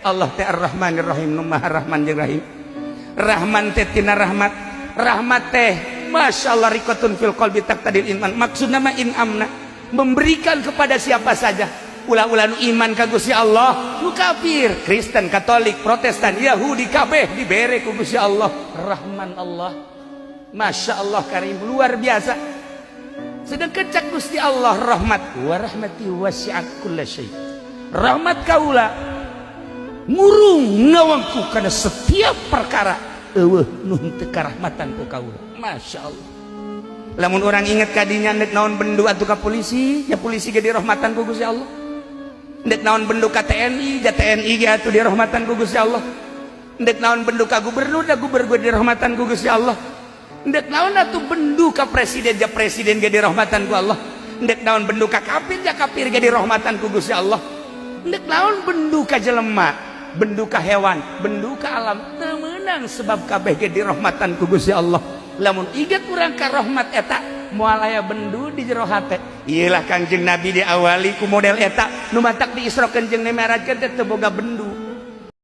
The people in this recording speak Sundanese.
Allah teh Ar-Rahmanir Rahim, nu Maha Rahman jeung Rahim. Rahman teh tina rahmat, rahmat teh Masya Allah rikotun fil qalbi taqtadil iman. Maksudna mah in'amna, memberikan kepada siapa saja. Ulah-ulah nu iman ka Gusti Allah, nu kafir, Kristen, Katolik, Protestan, Yahudi kabeh dibere ku Gusti Allah. Rahman Allah, Masya Allah karim, luar biasa. Sedangkan cak Gusti Allah rahmat, wa rahmati wasi'at kulla syai. Rahmat kaula ngurung ngawangku kana setiap perkara eueuh nuhun teu karahmatan ku kaula. Masya Allah. Lamun orang inget kadinya nek naon bendu atuh ka polisi, ya polisi ge dirahmatan ku Gusti Allah. Nek naon bendu ka TNI, ya TNI ge atuh dirahmatan ku Gusti Allah. Nek naon bendu ka gubernur, ya gubernur ge dirahmatan ku Gusti Allah. Nek naon atuh bendu ka presiden, ya presiden ge dirahmatan ku Allah. Nek naon bendu ka kafir, ya kafir ge dirahmatan ku Gusti Allah. Nek naon bendu ka jelema, bendu ka hewan, bendu ka alam, teu meunang sebab kabeh ge dirahmatan ku Gusti Allah. Lamun inget urang ka rahmat eta moal aya bendu di jero hate. Iyalah Kangjeng Nabi diawali ku model eta nu matak diisrokeun jeung dimerajkeun teh teu boga bendu.